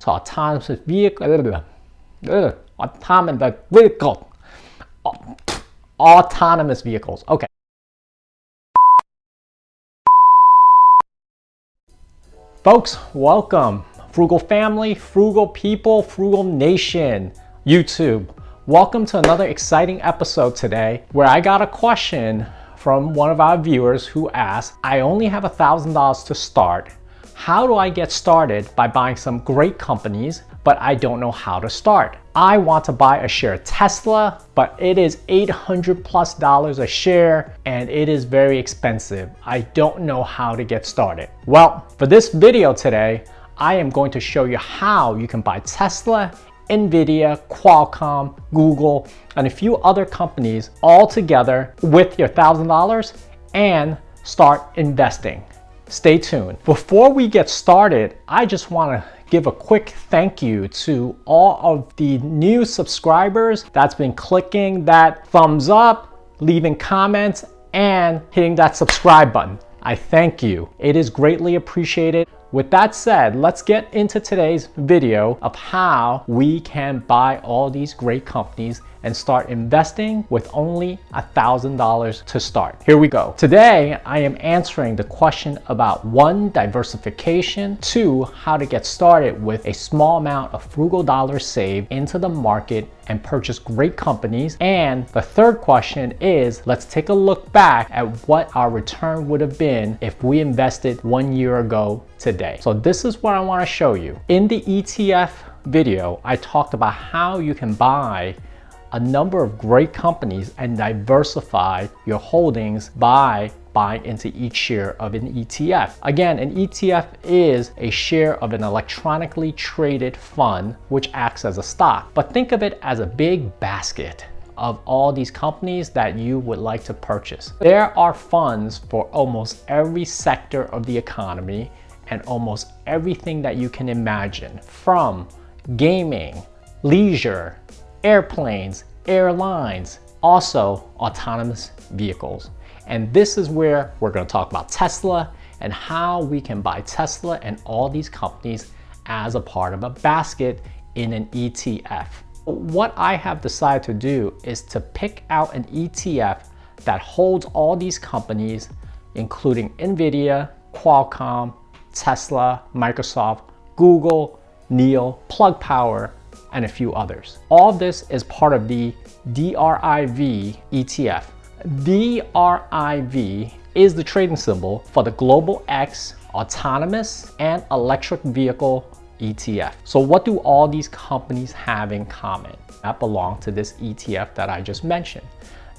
To autonomous vehicle, autonomous vehicles. Okay. Folks, welcome. Frugal family, frugal people, frugal nation, YouTube. Welcome to another exciting episode today where I got a question from one of our viewers who asked, I only have $1,000 to start. How do I get started by buying some great companies, but I don't know how to start? I want to buy a share of Tesla, but it is $800+ a share and it is very expensive. I don't know how to get started. Well, for this video today, I am going to show you how you can buy Tesla, NVidia, Qualcomm, Google, and a few other companies all together with your $1,000 and start investing. Stay tuned. Before we get started, I just want to give a quick thank you to all of the new subscribers that's been clicking that thumbs up, leaving comments, and hitting that subscribe button. I thank you. It is greatly appreciated. With that said, let's get into today's video of how we can buy all these great companies and start investing with only $1,000 to start. Here we go. Today, I am answering the question about 1, diversification, 2, how to get started with a small amount of frugal dollars saved into the market and purchase great companies. And the third question is, let's take a look back at what our return would have been if we invested 1 year ago today. So this is what I want to show you. In the ETF video, I talked about how you can buy a number of great companies and diversify your holdings by buying into each share of an ETF. Again, an ETF is a share of an electronically traded fund which acts as a stock. But think of it as a big basket of all these companies that you would like to purchase. There are funds for almost every sector of the economy and almost everything that you can imagine, from gaming, leisure, airplanes, airlines, also autonomous vehicles. And this is where we're going to talk about Tesla and how we can buy Tesla and all these companies as a part of a basket in an ETF. What I have decided to do is to pick out an ETF that holds all these companies, including NVidia, Qualcomm, Tesla, Microsoft, Google, NEO, Plug Power, and a few others. All of this is part of the DRIV ETF. DRIV is the trading symbol for the Global X Autonomous and Electric Vehicle ETF. So what do all these companies have in common that belong to this ETF that I just mentioned?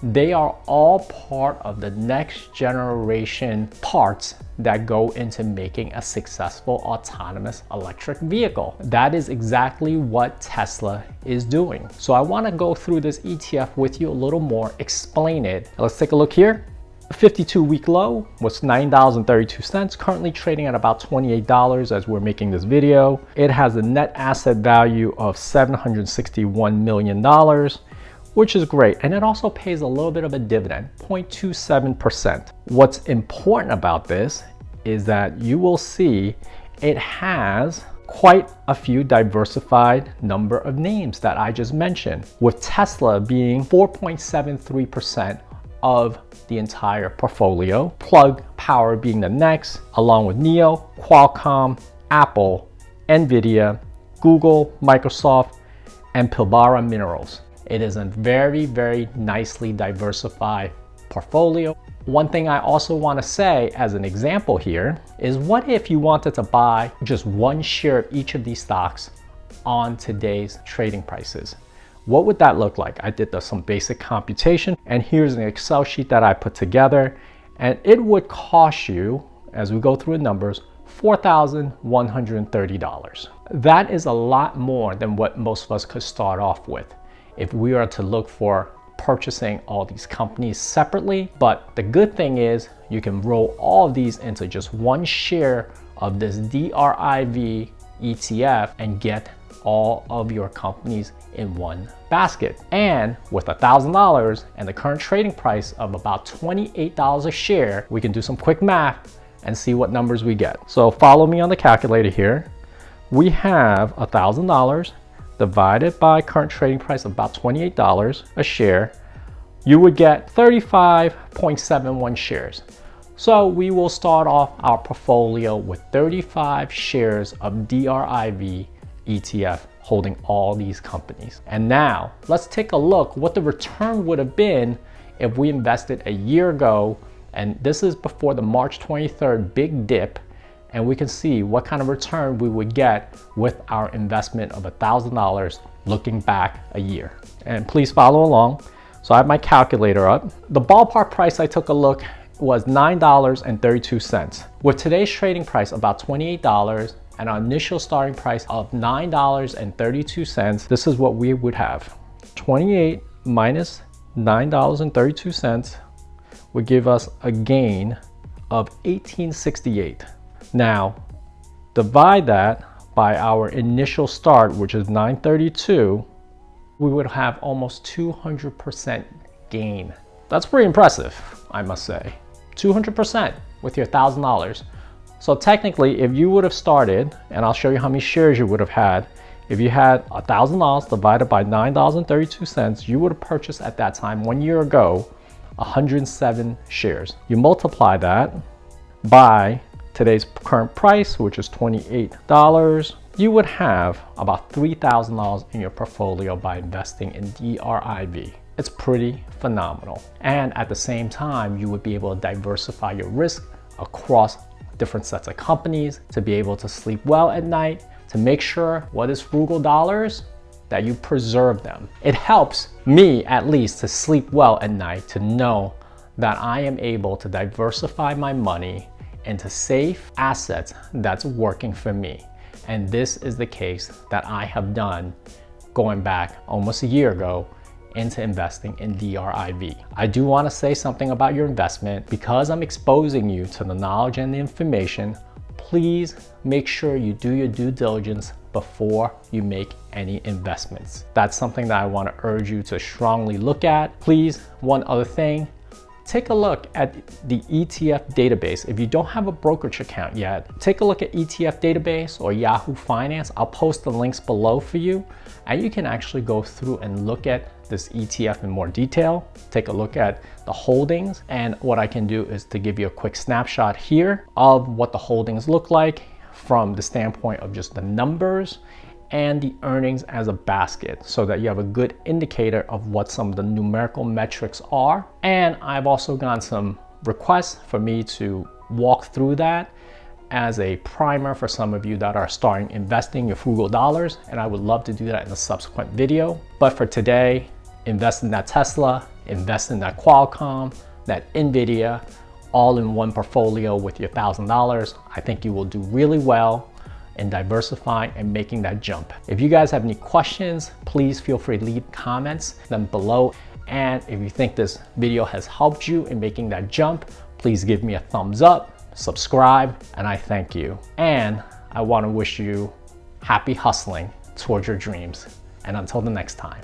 They are all part of the next generation parts that go into making a successful autonomous electric vehicle. That is exactly what Tesla is doing. So I want to go through this ETF with you a little more, explain it. Let's take a look here. 52-week low was $9.32, currently trading at about $28 as we're making this video. It has a net asset value of $761 million. Which is great. And it also pays a little bit of a dividend, 0.27%. What's important about this is that you will see it has quite a few diversified number of names that I just mentioned, with Tesla being 4.73% of the entire portfolio, Plug Power being the next, along with NEO, Qualcomm, Apple, NVidia, Google, Microsoft, and Pilbara Minerals. It is a very, very nicely diversified portfolio. One thing I also want to say as an example here is, what if you wanted to buy just 1 share of each of these stocks on today's trading prices? What would that look like? I did some basic computation, and here's an Excel sheet that I put together, and it would cost you, as we go through the numbers, $4,130. That is a lot more than what most of us could start off with if we are to look for purchasing all these companies separately. But the good thing is you can roll all of these into just 1 share of this DRIV ETF and get all of your companies in one basket. And with $1,000 and the current trading price of about $28 a share, we can do some quick math and see what numbers we get. So follow me on the calculator here. We have $1,000 divided by current trading price of about $28 a share. You would get 35.71 shares. So we will start off our portfolio with 35 shares of DRIV ETF holding all these companies. And now let's take a look what the return would have been if we invested a year ago. And this is before the March 23rd big dip. And we can see what kind of return we would get with our investment of $1,000 looking back a year. And please follow along. So I have my calculator up. The ballpark price I took a look was $9.32. With today's trading price about $28 and our initial starting price of $9.32, this is what we would have. 28 minus $9.32 would give us a gain of $18.68. Now, divide that by our initial start, which is $9.32, we would have almost 200% gain. That's pretty impressive, I must say. 200% with your $1,000. So technically, if you would have started, and I'll show you how many shares you would have had, if you had $1,000 divided by $9.32, you would have purchased at that time 1 year ago 107 shares. You multiply that by today's current price, which is $28, you would have about $3,000 in your portfolio by investing in DRIV. It's pretty phenomenal. And at the same time, you would be able to diversify your risk across different sets of companies to be able to sleep well at night, to make sure what is frugal dollars, that you preserve them. It helps me at least to sleep well at night, to know that I am able to diversify my money into safe assets that's working for me. And this is the case that I have done going back almost a year ago into investing in DRIV. I do want to say something about your investment. Because I'm exposing you to the knowledge and the information, please make sure you do your due diligence before you make any investments. That's something that I want to urge you to strongly look at. Please, one other thing, take a look at the ETF database. If you don't have a brokerage account yet, take a look at ETF database or Yahoo Finance. I'll post the links below for you, and you can actually go through and look at this ETF in more detail. Take a look at the holdings, and what I can do is to give you a quick snapshot here of what the holdings look like from the standpoint of just the numbers and the earnings as a basket, so that you have a good indicator of what some of the numerical metrics are. And I've also gotten some requests for me to walk through that as a primer for some of you that are starting investing your frugal dollars, and I would love to do that in a subsequent video. But for today, invest in that Tesla, invest in that Qualcomm, that NVidia, all in one portfolio with your $1,000. I think you will do really well in diversifying and making that jump. If you guys have any questions, please feel free to leave comments them below. And if you think this video has helped you in making that jump, please give me a thumbs up, subscribe, and I thank you. And I want to wish you happy hustling towards your dreams. And until the next time.